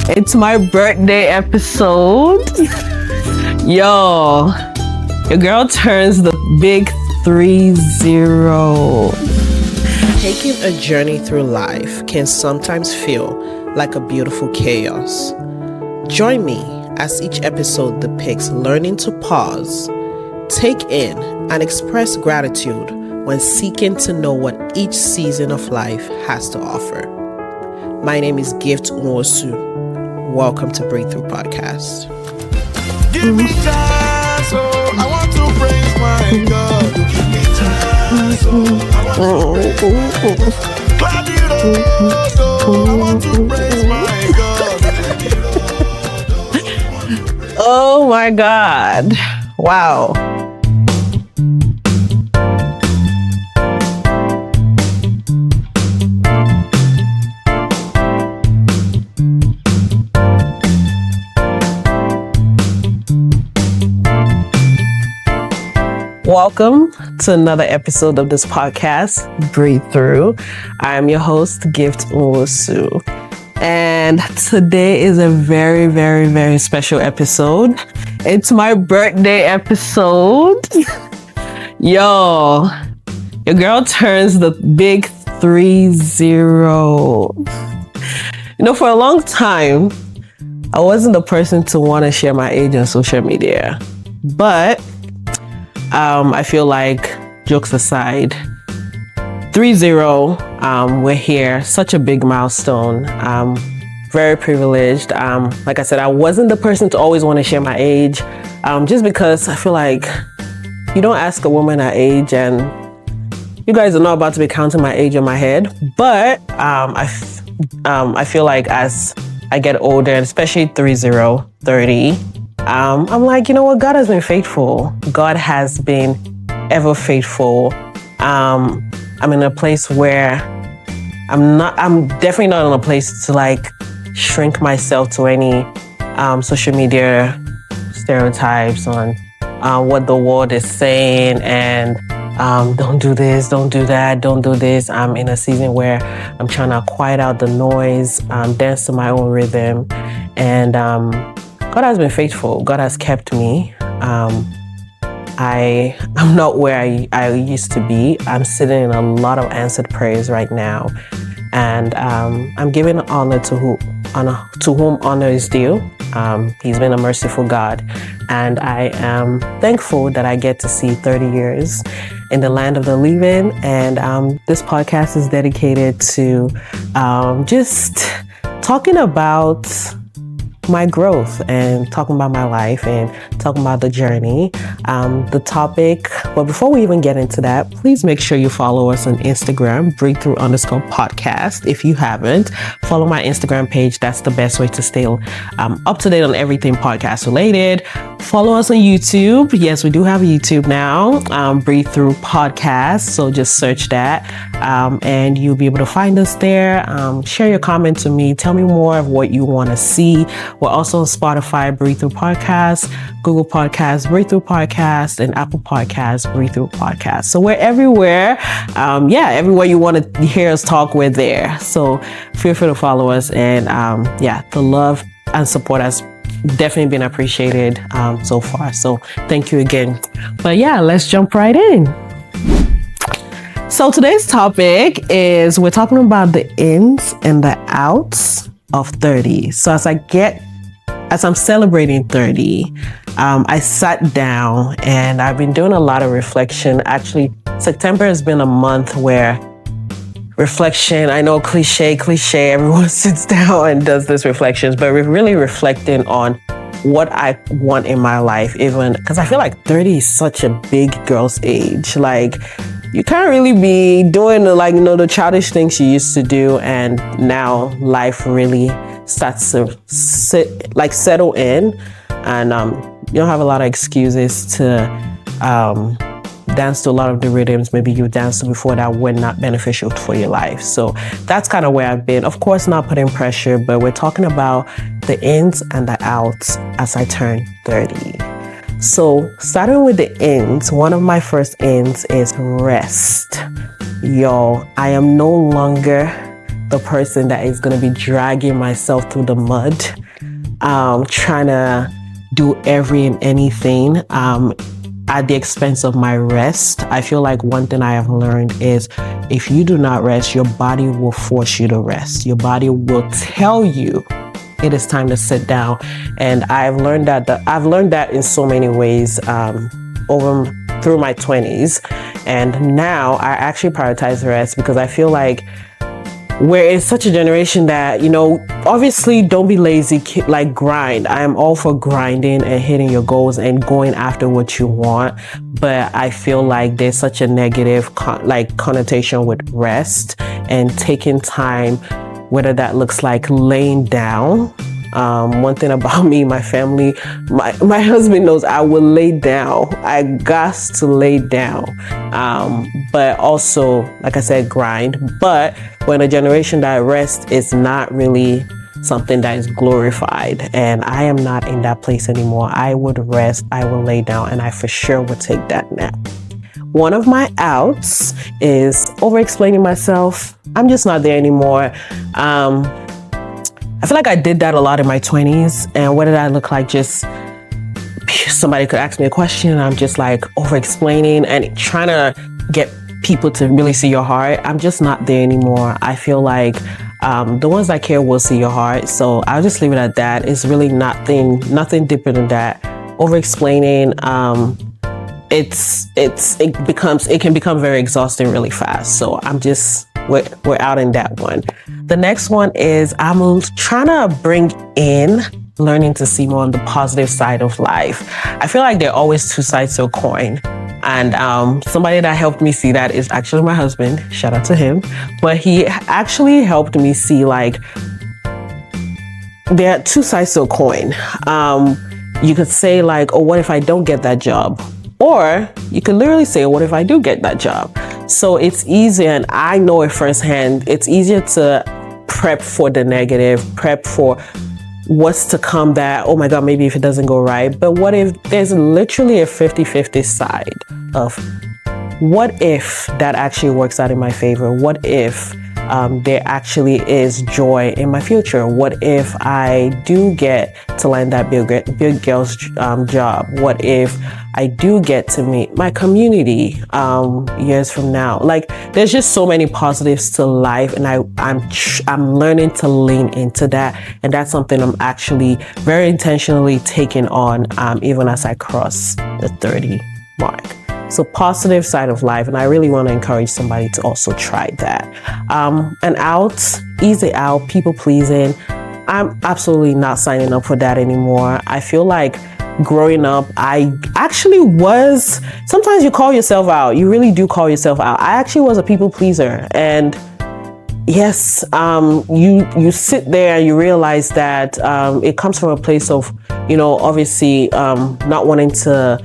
It's my birthday episode. Yo, your girl turns the big 30. Taking a journey through life can sometimes feel like a beautiful chaos. Join me as each episode depicts learning to pause, take in, and express gratitude when seeking to know what each season of life has to offer. My name is Chinwo. Welcome to BreatheThrough Podcast. Give me chance, oh, I want to praise my God. Give me chance, oh, I want to praise. Glad you know, I want to praise my God. Oh my God. Wow. Welcome to another episode of this podcast, Breathe Through. I am your host, Chinwo. And today is a very, very, very special episode. It's my birthday episode. Yo, your girl turns the big 30. You know, for a long time, I wasn't the person to want to share my age on social media. But I feel like, jokes aside, 30, we're here, such a big milestone. Very privileged. Like I said, I wasn't the person to always want to share my age, just because I feel like you don't ask a woman her age, and you guys are not about to be counting my age in my head. But I feel like as I get older, and especially 30, I'm like, you know what? God has been faithful. God has been ever faithful. I'm in a place where I'm definitely not in a place to like shrink myself to any social media stereotypes on what the world is saying, and don't do this, don't do that, don't do this. I'm in a season where I'm trying to quiet out the noise, dance to my own rhythm, and God has been faithful. God has kept me. I'm not where I used to be. I'm sitting in a lot of answered prayers right now, and I'm giving honor to whom honor is due. He's been a merciful God, and I am thankful that I get to see 30 years in the land of the living. And this podcast is dedicated to just talking about my growth and talking about my life and talking about the journey, the topic. But before we even get into that, please make sure you follow us on Instagram, BreatheThrough_podcast. If you haven't, follow my Instagram page. That's the best way to stay up to date on everything podcast related. Follow us on YouTube. Yes, we do have a YouTube now, BreatheThrough Podcast. So just search that, and you'll be able to find us there. Share your comments with me. Tell me more of what you want to see. We're also on Spotify, BreatheThrough Podcast, Google Podcasts, BreatheThrough Podcast, and Apple Podcasts, BreatheThrough Podcast. So we're everywhere. Everywhere you want to hear us talk, we're there. So feel free to follow us. And the love and support has definitely been appreciated so far. So thank you again. But yeah, let's jump right in. So today's topic is we're talking about the ins and the outs of 30. So as I'm celebrating 30, I sat down and I've been doing a lot of reflection. Actually, September has been a month where reflection, I know cliche, everyone sits down and does this reflections, but we're really reflecting on what I want in my life, even because I feel like 30 is such a big girl's age. Like, you can't really be doing the childish things you used to do, and now life really starts to settle in, and you don't have a lot of excuses to dance to a lot of the rhythms maybe you danced to before that were not beneficial for your life. So that's kind of where I've been. Of course, not putting pressure, but we're talking about the ins and the outs as I turn 30. So starting with the ins, one of my first ins is rest. Yo, I am no longer the person that is going to be dragging myself through the mud, trying to do every and anything at the expense of my rest. I feel like one thing I have learned is if you do not rest, your body will force you to rest. Your body will tell you it is time to sit down. And I've learned that in so many ways through my 20s. And now I actually prioritize rest because I feel like we're in such a generation that, obviously don't be lazy, like grind. I'm all for grinding and hitting your goals and going after what you want. But I feel like there's such a negative connotation with rest and taking time, whether that looks like laying down. One thing about me, my family, my husband knows I will lay down. I got to lay down. But also, like I said, grind. But when a generation that rest is not really something that is glorified, and I am not in that place anymore. I would rest, I will lay down, and I for sure would take that nap. One of my outs is over-explaining myself. I'm just not there anymore. I feel like I did that a lot in my 20s. And what did I look like? Just somebody could ask me a question and I'm just like over-explaining and trying to get people to really see your heart. I'm just not there anymore. I feel like the ones that care will see your heart. So I'll just leave it at that. It's really nothing deeper than that. Over-explaining, it can become very exhausting really fast. So we're out in that one. The next one is I'm trying to bring in learning to see more on the positive side of life. I feel like there are always two sides to a coin. And somebody that helped me see that is actually my husband. Shout out to him. But he actually helped me see like there are two sides to a coin. You could say like, oh, what if I don't get that job? Or you could literally say, what if I do get that job? So it's easier, and I know it firsthand, it's easier to prep for the negative, prep for what's to come that, oh my God, maybe if it doesn't go right. But what if there's literally a 50-50 side of what if that actually works out in my favor? What if there actually is joy in my future? What if I do get to land that big girl's job? What if I do get to meet my community years from now? Like, there's just so many positives to life, and I'm learning to lean into that, and that's something I'm actually very intentionally taking on even as I cross the 30 mark. So positive side of life, and I really want to encourage somebody to also try that. And out, easy out, people pleasing. I'm absolutely not signing up for that anymore. I feel like growing up, I actually was, sometimes you call yourself out. You really do call yourself out. I actually was a people pleaser. And yes, you sit there and you realize that it comes from a place of, obviously not wanting to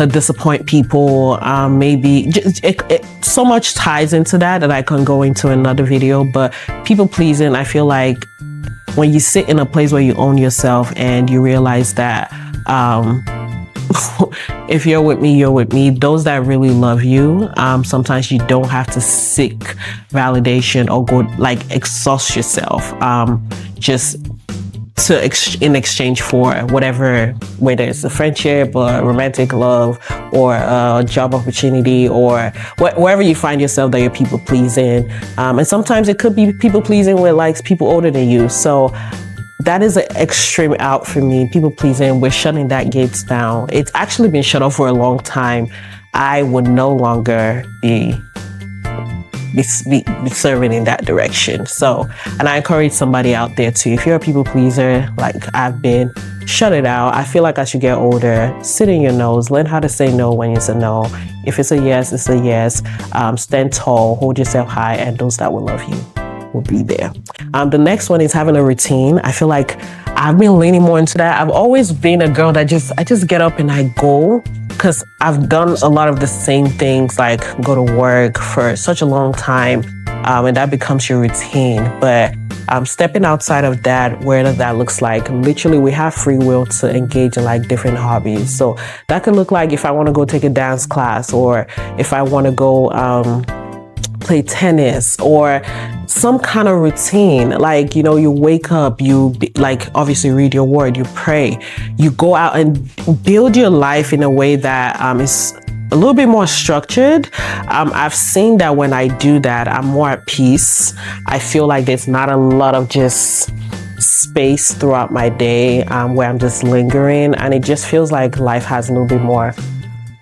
disappoint people. Maybe it so much ties into that I can go into another video. But people pleasing, I feel like when you sit in a place where you own yourself and you realize that if you're with me, you're with me. Those that really love you, sometimes you don't have to seek validation or go exhaust yourself just in exchange for whatever, whether it's a friendship or romantic love or a job opportunity or wherever you find yourself that you're people pleasing. And sometimes it could be people pleasing with people older than you. So that is an extreme out for me. People pleasing, we're shutting that gates down. It's actually been shut off for a long time. I would no longer be serving in that direction. So, and I encourage somebody out there too, if you're a people pleaser, like I've been, shut it out. I feel like as you get older, sit in your nose, learn how to say no when it's a no. If it's a yes, it's a yes. Stand tall, hold yourself high, and those that will love you will be there. The next one is having a routine. I feel like I've been leaning more into that. I've always been a girl that I just get up and I go, because I've done a lot of the same things, like go to work for such a long time, and that becomes your routine. But stepping outside of that, where that looks like, literally we have free will to engage in different hobbies. So that could look like if I want to go take a dance class, or if I want to go play tennis or some kind of routine. Like, you wake up, obviously read your word, you pray, you go out and build your life in a way that is a little bit more structured. I've seen that when I do that, I'm more at peace. I feel like there's not a lot of just space throughout my day where I'm just lingering, and it just feels like life has a little bit more,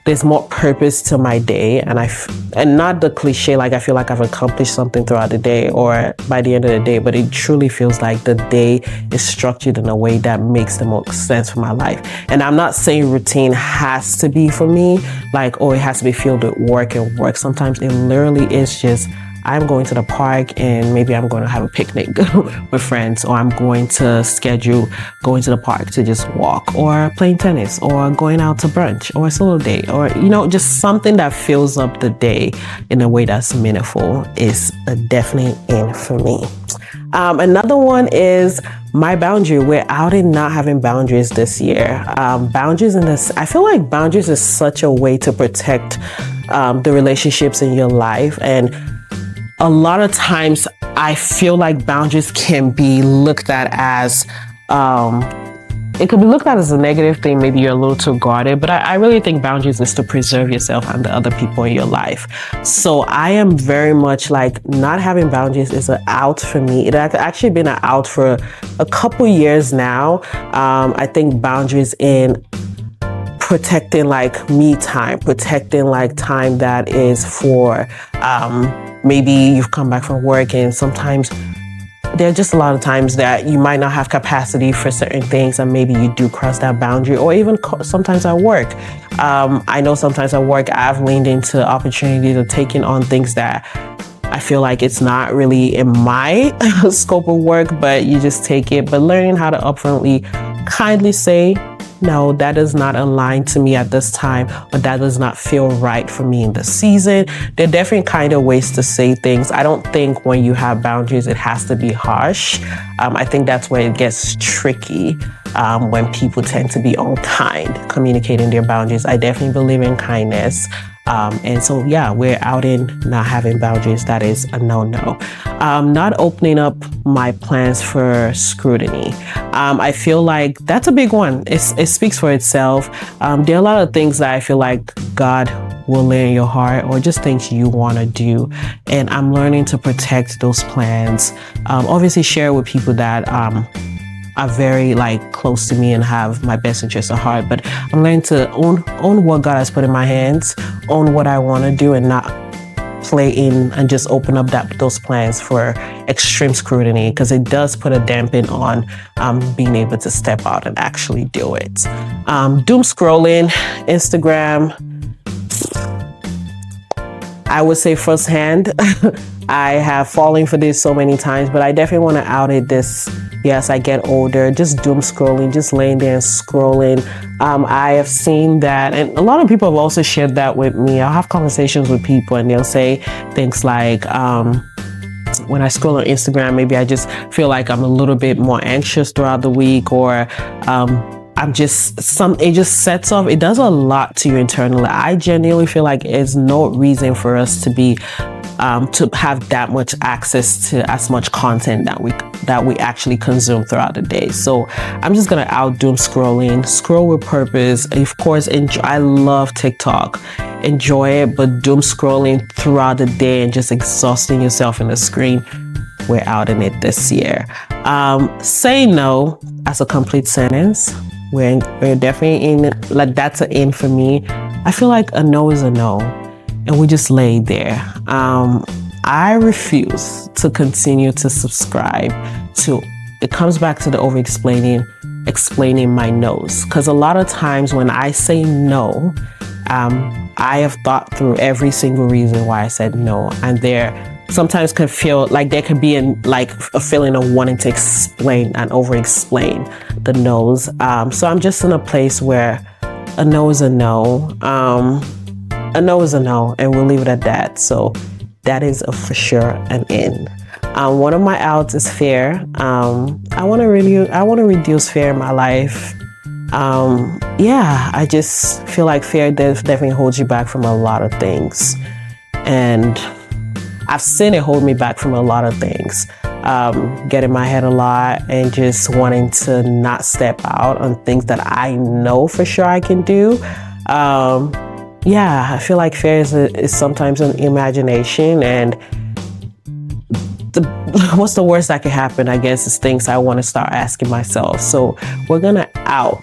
there's more purpose to my day, and not the cliche, like I feel like I've accomplished something throughout the day or by the end of the day, but it truly feels like the day is structured in a way that makes the most sense for my life. And I'm not saying routine has to be for me, like, it has to be filled with work and work. Sometimes it literally is just, I'm going to the park and maybe I'm going to have a picnic with friends, or I'm going to schedule going to the park to just walk, or playing tennis, or going out to brunch, or a solo date, or, just something that fills up the day in a way that's meaningful is definitely in for me. Another one is my boundary. We're out in not having boundaries this year. Boundaries I feel like boundaries is such a way to protect the relationships in your life. And a lot of times I feel like boundaries can be looked at as, it could be looked at as a negative thing. Maybe you're a little too guarded, but I really think boundaries is to preserve yourself and the other people in your life. So I am very much like, not having boundaries is an out for me. It has actually been an out for a couple years now. I think boundaries in protecting like me time, protecting like time that is for, maybe you've come back from work, and sometimes there are just a lot of times that you might not have capacity for certain things, and maybe you do cross that boundary. Or even sometimes at work. I know sometimes at work I've leaned into opportunities of taking on things that I feel like it's not really in my scope of work, but you just take it. But learning how to upfrontly kindly say, no, that does not align to me at this time, or that does not feel right for me in the season. There are different kind of ways to say things. I don't think when you have boundaries, it has to be harsh. I think that's where it gets tricky, when people tend to be unkind communicating their boundaries. I definitely believe in kindness. And so, yeah, we're out in not having boundaries. That is a no-no. Not opening up my plans for scrutiny. I feel like that's a big one. It speaks for itself. There are a lot of things that I feel like God will lay in your heart, or just things you want to do. And I'm learning to protect those plans. Obviously share with people that, are very like close to me and have my best interests at heart, but I'm learning to own what God has put in my hands, own what I want to do, and not play in and just open up those plans for extreme scrutiny, because it does put a dampen on being able to step out and actually do it. Doom scrolling, Instagram, I would say firsthand, I have fallen for this so many times, but I definitely want to out it this. Yes, I get older, just doom scrolling, just laying there and scrolling. I have seen that, and a lot of people have also shared that with me. I'll have conversations with people and they'll say things like, when I scroll on Instagram, maybe I just feel like I'm a little bit more anxious throughout the week, or it just sets off, it does a lot to you internally. I genuinely feel like there's no reason for us to be to have that much access to as much content that we actually consume throughout the day. So I'm just gonna out doom scrolling, scroll with purpose. Of course, I love TikTok. Enjoy it, but doom scrolling throughout the day and just exhausting yourself in the screen, we're out in it this year. Say no as a complete sentence. We're definitely in, like, that's an in for me. I feel like a no is a no, and we just lay there. I refuse to continue to subscribe to, it comes back to the explaining my no's. Because a lot of times when I say no, I have thought through every single reason why I said no, and there sometimes can feel like there could be a feeling of wanting to explain and over-explain the no's. So I'm just in a place where a no is a no. A no is a no, and we'll leave it at that. So that is for sure an in. One of my outs is fear. I want to reduce fear in my life. I just feel like fear definitely holds you back from a lot of things. And I've seen it hold me back from a lot of things. Get in my head a lot and just wanting to not step out on things that I know for sure I can do. I feel like fear is sometimes an imagination, and what's the worst that could happen, I guess, is things I want to start asking myself. So we're going to out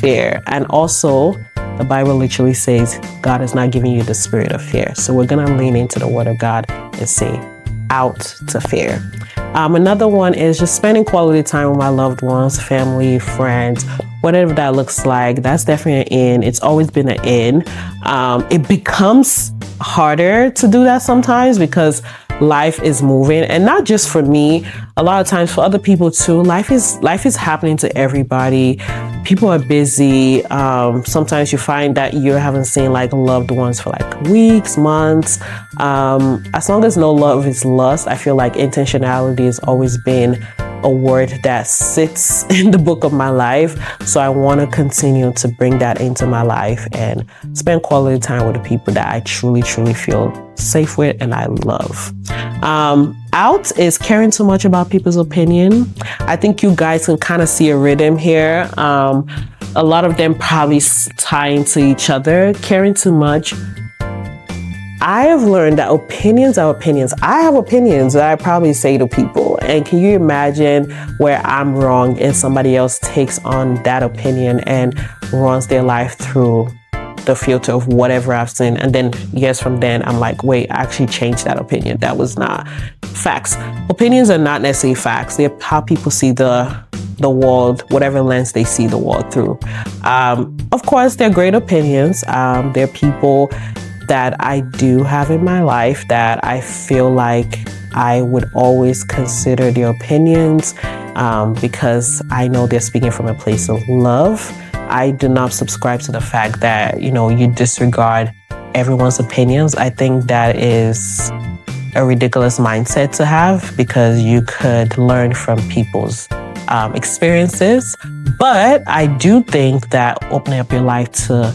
fear. And also, the Bible literally says God is not giving you the spirit of fear. So we're going to lean into the word of God and say out to fear. Another one is just spending quality time with my loved ones, family, friends, whatever that looks like. That's definitely an in. It's always been an in. It becomes harder to do that sometimes because life is moving, and not just for me, a lot of times for other people too. Life is happening to everybody. People are busy. Sometimes you find that you haven't seen like loved ones for like weeks, months. As long as no love is lust, I feel like intentionality has always been a word that sits in the book of my life. So I want to continue to bring that into my life and spend quality time with the people that I truly, truly feel safe with and I love. Out is caring too much about people's opinion. I think you guys can kind of see a rhythm here. A lot of them probably tie into each other. Caring too much. I have learned that opinions are opinions. I have opinions that I probably say to people. And can you imagine where I'm wrong and somebody else takes on that opinion and runs their life through the filter of whatever I've seen? And then years from then, I'm like, wait, I actually changed that opinion. That was not facts. Opinions are not necessarily facts. They're how people see the world, whatever lens they see the world through. Of course, they're great opinions. They're people that I do have in my life that I feel like I would always consider their opinions because I know they're speaking from a place of love. I do not subscribe to the fact that, you disregard everyone's opinions. I think that is a ridiculous mindset to have because you could learn from people's experiences. But I do think that opening up your life to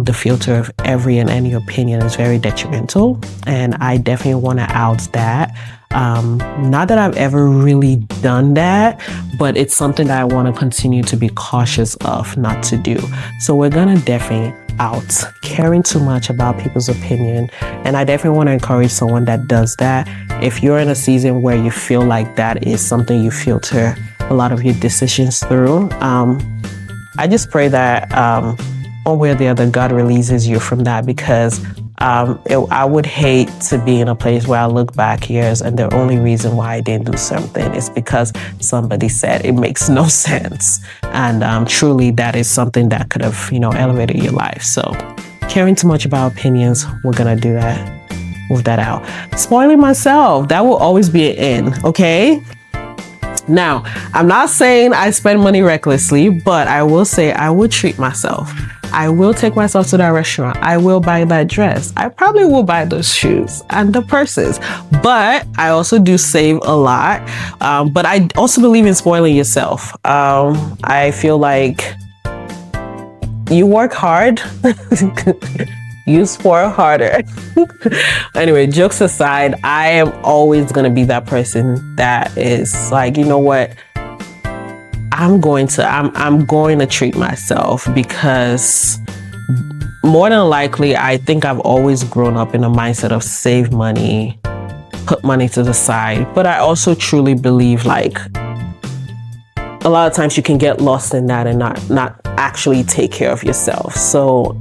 the filter of every and any opinion is very detrimental. And I definitely want to out that. Not that I've ever really done that, but it's something that I want to continue to be cautious of not to do. So we're going to definitely out caring too much about people's opinion. And I definitely want to encourage someone that does that. If you're in a season where you feel like that is something you filter a lot of your decisions through, I just pray that one way or the other, God releases you from that, because I would hate to be in a place where I look back years and the only reason why I didn't do something is because somebody said it makes no sense. And truly, that is something that could have, elevated your life. So caring too much about opinions, we're going to do that. Move that out. Spoiling myself, that will always be an in, okay? Now, I'm not saying I spend money recklessly, but I will say I would treat myself. I will take myself to that restaurant. I will buy that dress. I probably will buy those shoes and the purses. But I also do save a lot. But I also believe in spoiling yourself. I feel like you work hard, you spoil harder. Anyway, jokes aside, I am always going to be that person that is like, you know what? I'm going to treat myself, because more than likely, I think I've always grown up in a mindset of save money, put money to the side. But I also truly believe like a lot of times you can get lost in that and not actually take care of yourself. So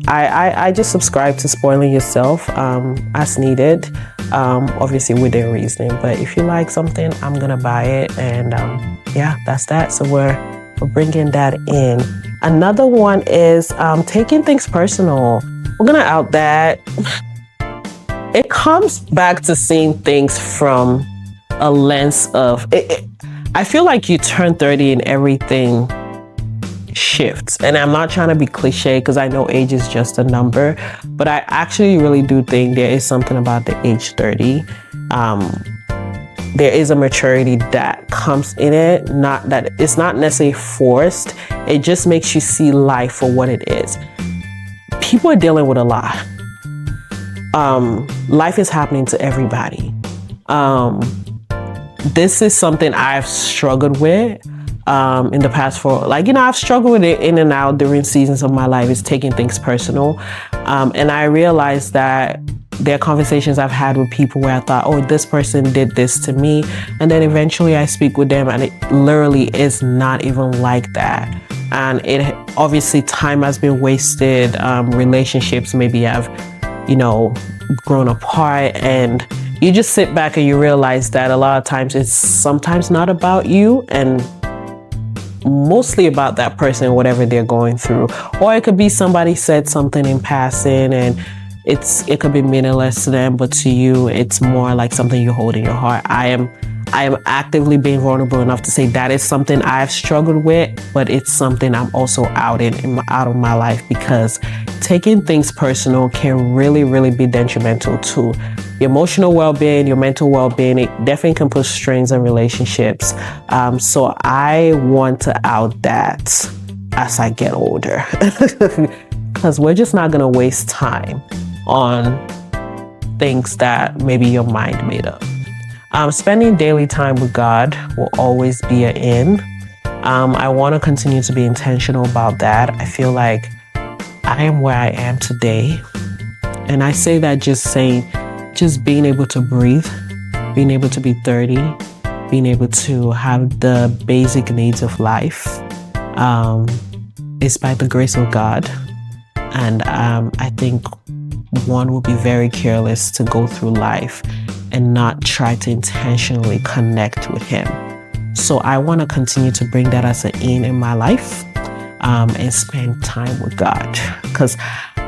I just subscribe to spoiling yourself as needed, obviously within reason. But if you like something, I'm gonna buy it, and yeah, that's that. So we're bringing that in. Another one is taking things personal. We're gonna out that. It comes back to seeing things from a lens of it. I feel like you turn 30 and everything shifts. And I'm not trying to be cliche, because I know age is just a number, but I actually really do think there is something about the age 30. There is a maturity that comes in it, not that it's not necessarily forced. It just makes you see life for what it is. People are dealing with a lot. life is happening to everybody. This is something I've struggled with in the past I've struggled with it in and out during seasons of my life, is taking things personal. And I realized that there are conversations I've had with people where I thought, oh, this person did this to me. And then eventually I speak with them and it literally is not even like that. And it obviously time has been wasted. Relationships maybe have, grown apart, and you just sit back and you realize that a lot of times it's sometimes not about you and mostly about that person, whatever they're going through. Or it could be somebody said something in passing and it could be meaningless to them, but to you, it's more like something you hold in your heart. I am actively being vulnerable enough to say that is something I've struggled with, but it's something I'm also out of my life, because taking things personal can really, really be detrimental to your emotional well-being, your mental well-being. It definitely can put strains on relationships. So I want to out that as I get older, because we're just not going to waste time on things that maybe your mind made up. Spending daily time with God will always be an in. I want to continue to be intentional about that. I feel like I am where I am today. And I say that just being able to breathe, being able to be 30, being able to have the basic needs of life is by the grace of God. And I think one will be very careless to go through life and not try to intentionally connect with Him. So I want to continue to bring that as an in my life, and spend time with God. Because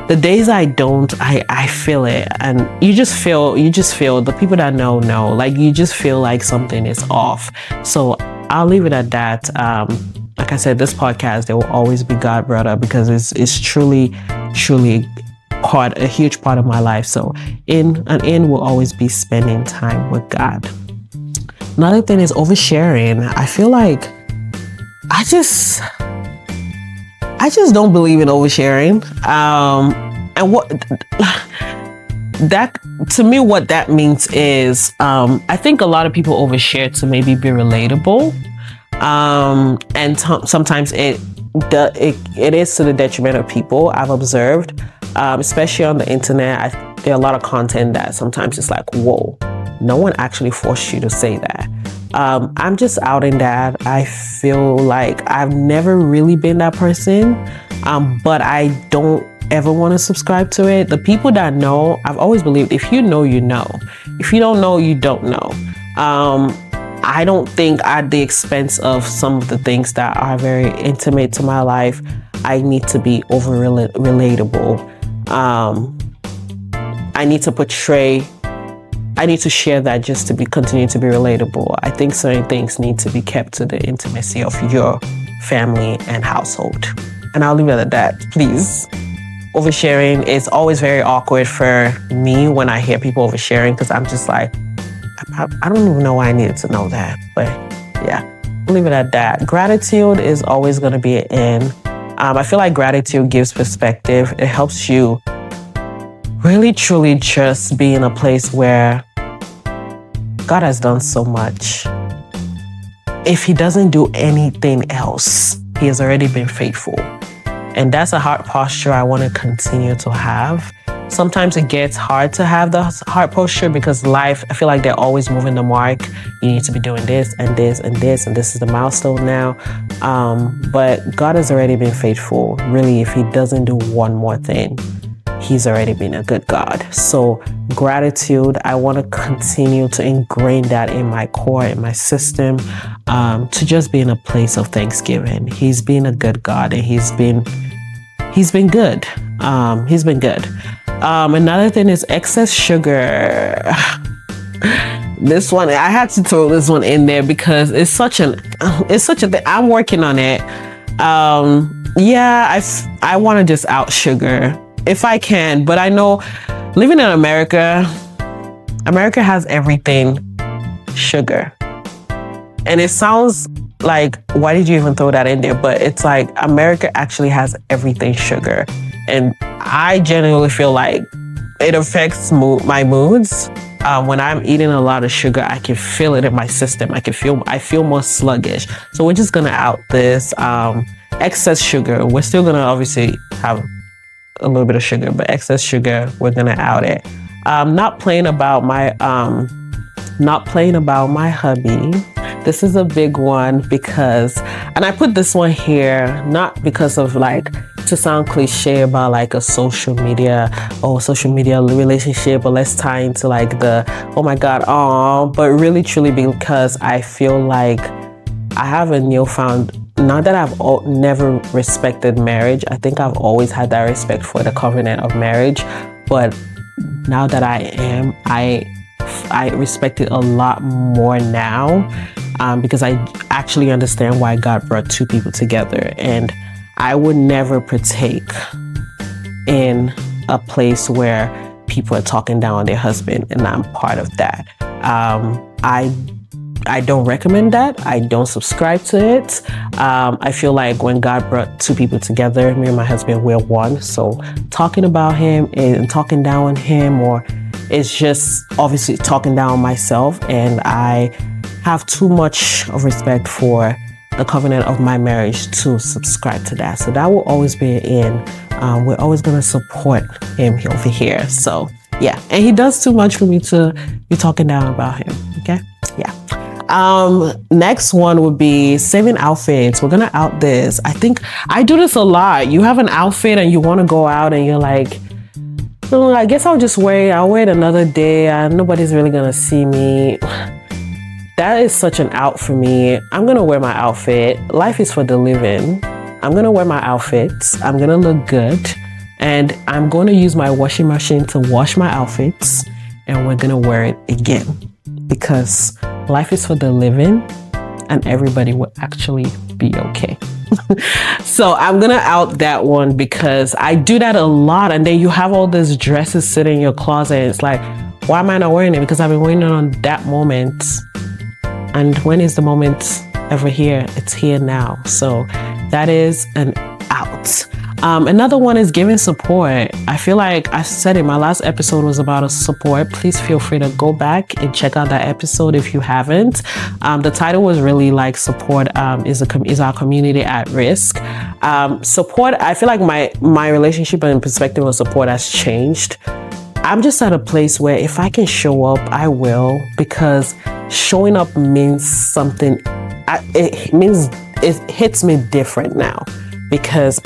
the days I don't, I feel it. And you just feel, the people that know, like you just feel like something is off. So I'll leave it at that. Like I said, this podcast, there will always be God brought up, because it's truly a huge part of my life. So in will always be spending time with God. Another thing is oversharing. I feel like I just don't believe in oversharing. And what that to me, what that means is, I think a lot of people overshare to maybe be relatable. And sometimes it is to the detriment of people. I've observed, especially on the internet, there are a lot of content that sometimes it's like, whoa, no one actually forced you to say that. I'm just out in that. I feel like I've never really been that person, but I don't ever want to subscribe to it. The people that know, I've always believed, if you know, you know. If you don't know, you don't know. I don't think at the expense of some of the things that are very intimate to my life, I need to be over relatable. I need to share that just to continue to be relatable. I think certain things need to be kept to the intimacy of your family and household. And I'll leave it at that, please. Oversharing is always very awkward for me when I hear people oversharing, because I'm just like, I don't even know why I needed to know that. But yeah, I'll leave it at that. Gratitude is always going to be an in. I feel like gratitude gives perspective. It helps you really, truly just be in a place where God has done so much. If He doesn't do anything else, He has already been faithful. And that's a heart posture I want to continue to have. Sometimes it gets hard to have the heart posture, because life, I feel like they're always moving the mark. You need to be doing this and this and this, and this is the milestone now. But God has already been faithful. Really, if He doesn't do one more thing, He's already been a good God. So gratitude, I want to continue to ingrain that in my core, in my system, to just be in a place of thanksgiving. He's been a good God, and He's been good. He's been good. Another thing is excess sugar. This one, I had to throw this one in there because it's such a thing. I'm working on it. I want to just out sugar if I can, but I know living in America has everything sugar. And it sounds like, why did you even throw that in there? But it's like, America actually has everything sugar. And I genuinely feel like it affects my moods. When I'm eating a lot of sugar, I can feel it in my system. I feel more sluggish. So we're just gonna out this excess sugar. We're still gonna obviously have a little bit of sugar, but excess sugar, we're gonna out it. Not playing about my hubby. This is a big one because, and I put this one here not because of like to sound cliche about like a social media relationship, or let's tie into like the oh my god, but really truly because I feel like I have a newfound, not that I've never respected marriage. I think I've always had that respect for the covenant of marriage, but now that I respect it a lot more now, because I actually understand why God brought two people together, and I would never partake in a place where people are talking down on their husband, and I'm part of that. I don't recommend that. I don't subscribe to it. I feel like when God brought two people together, me and my husband, we're one. So talking about him and talking down on him, or it's just obviously talking down on myself, and I have too much of respect for the covenant of my marriage to subscribe to that. So that will always be in. We're always going to support him over here. So yeah, and he does too much for me to be talking down about him. Okay, yeah. Next one would be saving outfits. We're gonna out this. I think I do this a lot. You have an outfit and you want to go out, and you're like, I guess I'll wear it another day. Nobody's really gonna see me. That is such an out for me. I'm gonna wear my outfit. Life is for the living. I'm gonna wear my outfits. I'm gonna look good, and I'm gonna use my washing machine to wash my outfits, and we're gonna wear it again, because life is for the living, and everybody will actually be okay. So I'm gonna out that one because I do that a lot, and then you have all these dresses sitting in your closet, and it's like, why am I not wearing it? Because I've been waiting on that moment. And when is the moment ever here? It's here now. So that is an out. Another one is giving support. I feel like I said it, my last episode was about a support. Please feel free to go back and check out that episode if you haven't. The title was really like support is our community at risk. Support, I feel like my relationship and perspective of support has changed. I'm just at a place where if I can show up, I will, because showing up means something. It hits me different now because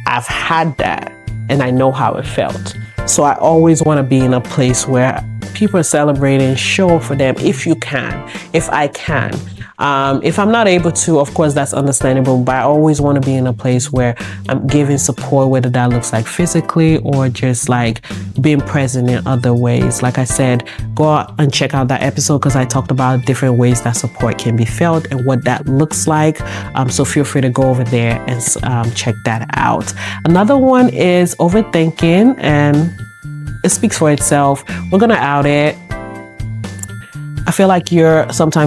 I've had that and I know how it felt. So I always want to be in a place where people are celebrating, show up for them if you can, if I can. If I'm not able to, of course, that's understandable, but I always want to be in a place where I'm giving support, whether that looks like physically or just like being present in other ways. Like I said, go out and check out that episode because I talked about different ways that support can be felt and what that looks like. So feel free to go over there and check that out. Another one is overthinking, and it speaks for itself. We're going to out it. I feel like a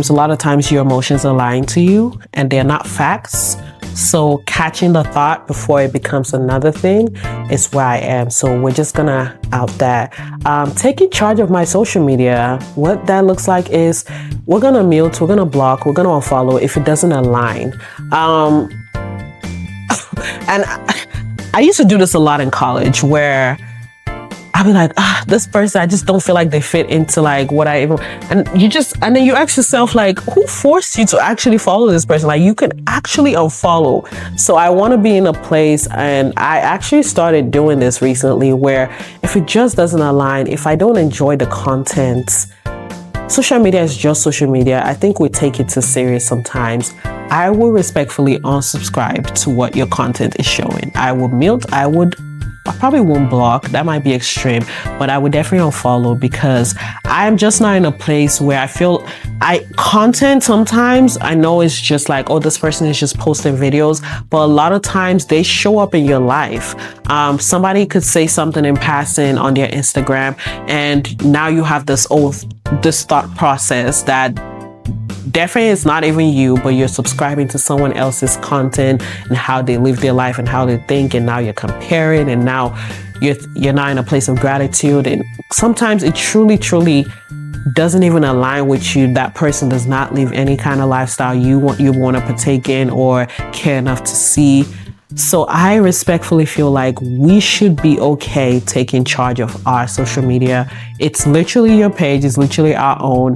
lot of times your emotions are lying to you and they're not facts. So catching the thought before it becomes another thing is where I am. So we're just gonna out that. Taking charge of my social media. What that looks like is we're gonna mute, we're gonna block, we're gonna unfollow if it doesn't align. And I used to do this a lot in college where I'll be like, this person, I just don't feel like they fit into like what I even, and then you ask yourself like, who forced you to actually follow this person? Like you can actually unfollow. So I want to be in a place, and I actually started doing this recently, where if it just doesn't align, if I don't enjoy the content, social media is just social media. I think we take it too serious sometimes. I will respectfully unsubscribe to what your content is showing. I will mute, I probably won't block, that might be extreme, but I would definitely unfollow because I'm just not in a place where I feel content sometimes I know it's just like, oh, this person is just posting videos, but a lot of times they show up in your life. Somebody could say something in passing on their Instagram, and now you have this thought process that definitely it's not even you, but you're subscribing to someone else's content and how they live their life and how they think, and now you're comparing, and now you're not in a place of gratitude, and sometimes it truly doesn't even align with you. That person does not live any kind of lifestyle you want to partake in or care enough to see. So I respectfully feel like we should be okay taking charge of our social media. It's literally your page. It's literally our own.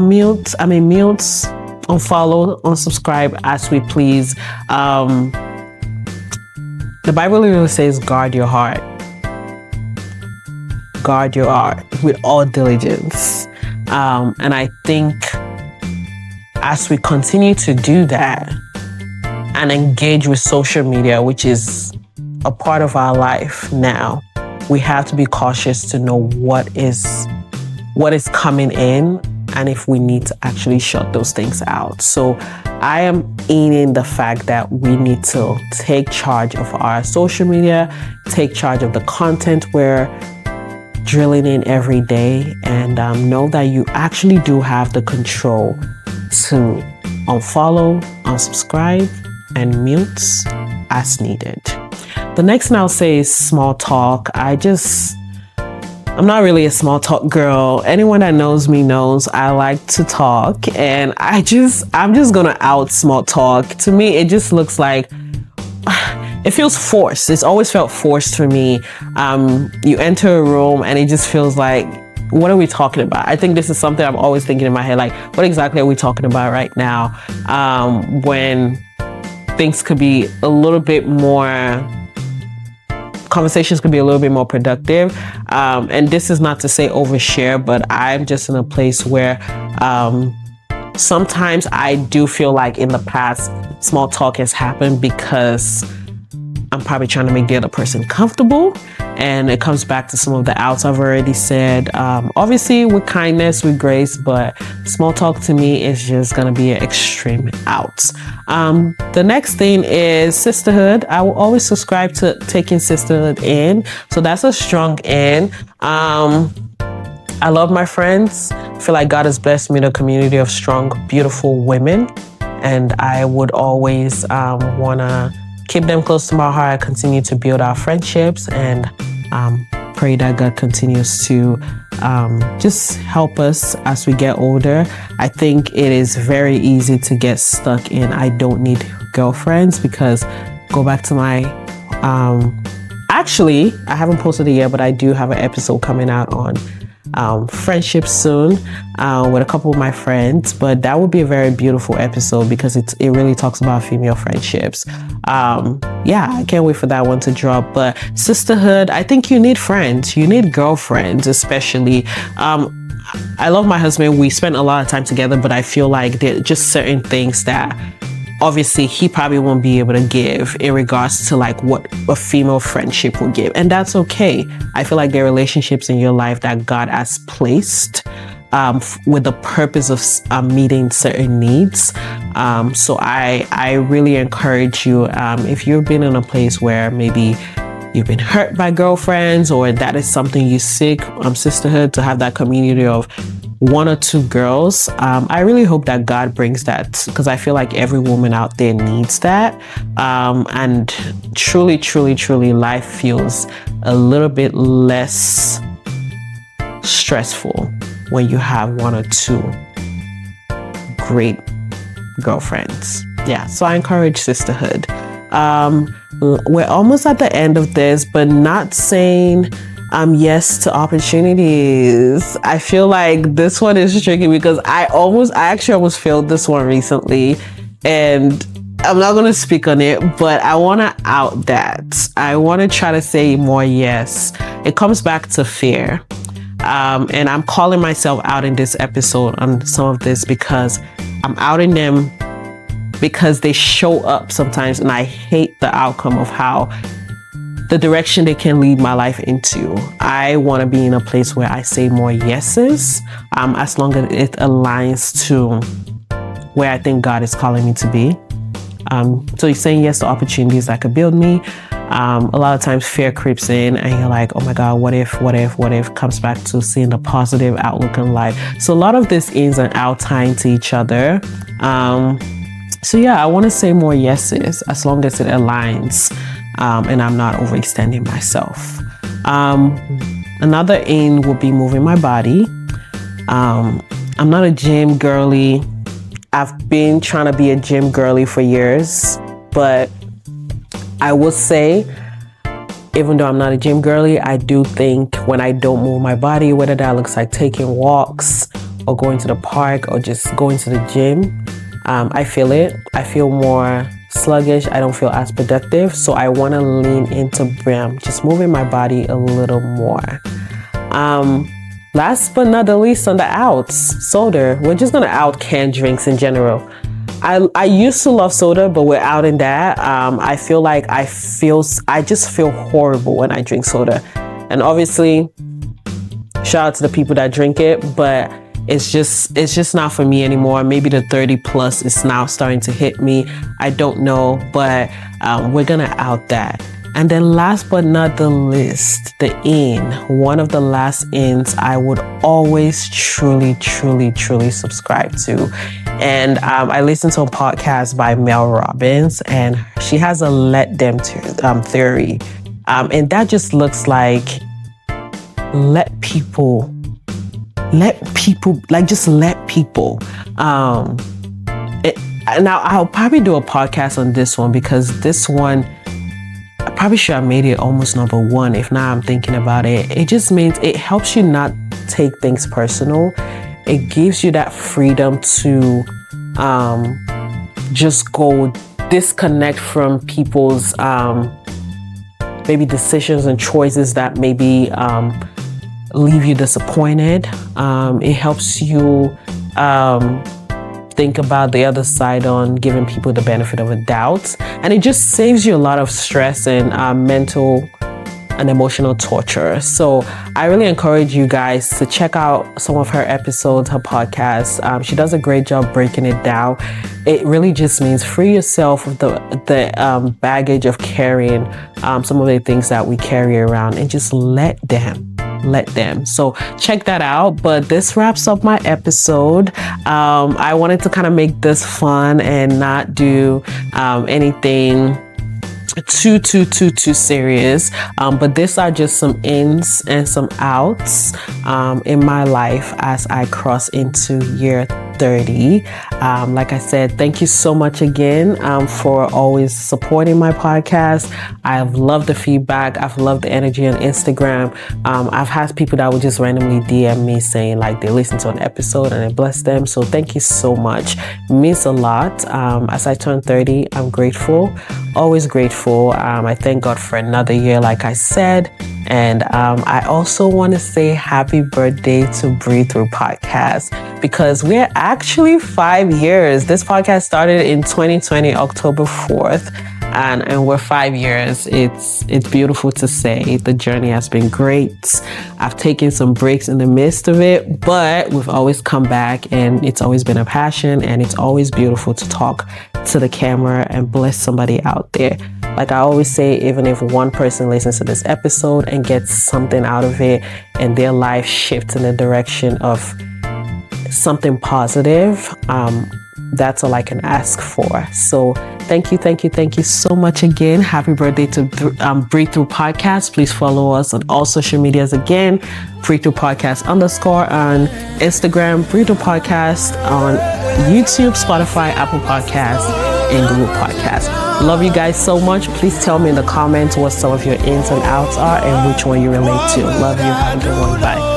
Mute, unfollow, unsubscribe as we please. The Bible literally says, guard your heart. Guard your heart with all diligence. And I think as we continue to do that and engage with social media, which is a part of our life now, we have to be cautious to know what is coming in and if we need to actually shut those things out. So I am in the fact that we need to take charge of our social media, take charge of the content we're drilling in every day, and know that you actually do have the control to unfollow, unsubscribe, and mute as needed. The next thing I'll say is small talk. I'm not really a small talk girl. Anyone that knows me knows I like to talk, and I'm just gonna out small talk. To me, it just looks like it feels forced. It's always felt forced for me. You enter a room and it just feels like, what are we talking about? I think this is something I'm always thinking in my head, like, what exactly are we talking about right now? When things could be a little bit more, conversations could be a little bit more productive. And this is not to say overshare, but I'm just in a place where sometimes I do feel like in the past, small talk has happened because I'm probably trying to make the other person comfortable. And it comes back to some of the outs I've already said. Obviously with kindness, with grace, but small talk to me is just going to be an extreme out. The next thing is sisterhood. I will always subscribe to taking sisterhood in. So that's a strong in. I love my friends. I feel like God has blessed me in a community of strong, beautiful women. And I would always want to keep them close to my heart, continue to build our friendships, and pray that God continues to just help us as we get older. I think it is very easy to get stuck in I don't need girlfriends, because go back to my actually, I haven't posted it yet, but I do have an episode coming out on friendship soon with a couple of my friends, but that would be a very beautiful episode because it really talks about female friendships. I can't wait for that one to drop. But sisterhood, I think you need friends, you need girlfriends, especially. I love my husband. We spend a lot of time together, but I feel like there are just certain things that obviously he probably won't be able to give in regards to like what a female friendship would give. And that's okay. I feel like there are relationships in your life that God has placed with the purpose of meeting certain needs. So I really encourage you, if you've been in a place where maybe you've been hurt by girlfriends, or that is something you seek, sisterhood, to have that community of one or two girls. I really hope that God brings that, because I feel like every woman out there needs that. And truly, life feels a little bit less stressful when you have one or two great girlfriends. Yeah, so I encourage sisterhood. We're almost at the end of this, but not saying yes to opportunities. I feel like this one is tricky because I actually almost failed this one recently, and I'm not going to speak on it, but I want to out that. I want to try to say more yes. It comes back to fear. And I'm calling myself out in this episode on some of this because I'm outing them because they show up sometimes, and I hate the outcome of how the direction they can lead my life into. I want to be in a place where I say more yeses, as long as it aligns to where I think God is calling me to be. So you're saying yes to opportunities that could build me. A lot of times fear creeps in and you're like, oh my God, what if, comes back to seeing the positive outlook in life. So a lot of this ins and out tying to each other. So yeah, I want to say more yeses as long as it aligns. And I'm not overextending myself. Another in would be moving my body. I'm not a gym girly. I've been trying to be a gym girly for years, but I would say, even though I'm not a gym girly, I do think when I don't move my body, whether that looks like taking walks or going to the park or just going to the gym, I feel it. I feel more sluggish. I don't feel as productive. So I want to lean into just moving my body a little more. Last but not the least, on the outs, soda. We're just going to out canned drinks in general. I used to love soda, but we're out in that. I feel like I just feel horrible when I drink soda. And obviously, shout out to the people that drink it, but it's just not for me anymore. Maybe the 30 plus is now starting to hit me. I don't know, but we're gonna out that. And then last but not the least, the in. One of the last ins I would always truly subscribe to. And I listened to a podcast by Mel Robbins, and she has a let them theory. And that just looks like let people. Now I'll probably do a podcast on this one, because this one, I probably should have made it almost number one. If not, I'm thinking about it. It just means it helps you not take things personal. It gives you that freedom to just go disconnect from people's maybe decisions and choices that maybe leave you disappointed. It helps you think about the other side on giving people the benefit of a doubt. And it just saves you a lot of stress and mental and emotional torture. So I really encourage you guys to check out some of her episodes, her podcast. She does a great job breaking it down. It really just means free yourself of the baggage of carrying some of the things that we carry around, and just let them. So check that out. But this wraps up my episode. I wanted to kind of make this fun and not do anything too serious, but these are just some ins and some outs in my life as I cross into year 30. Like I said, thank you so much again for always supporting my podcast. I've loved the feedback. I've loved the energy on Instagram. I've had people that would just randomly DM me saying like they listened to an episode and it blessed them. So thank you so much. It means a lot. As I turn 30, I'm grateful, always grateful. I thank God for another year, like I said. And I also want to say happy birthday to BreatheThrough Podcast, because we're actually 5 years. This podcast started in 2020, October 4th. And we're 5 years. It's beautiful to say. The journey has been great. I've taken some breaks in the midst of it, but we've always come back, and it's always been a passion, and it's always beautiful to talk to the camera and bless somebody out there. Like I always say, even if one person listens to this episode and gets something out of it and their life shifts in the direction of something positive, that's all I can ask for. So thank you so much again. Happy birthday to BreatheThrough Podcast. Please follow us on all social medias again. BreatheThrough Podcast _ on Instagram, BreatheThrough Podcast on YouTube, Spotify, Apple Podcasts, and Google Podcasts. Love you guys so much. Please tell me in the comments what some of your ins and outs are and which one you relate to. Love you. Have a good one. Bye.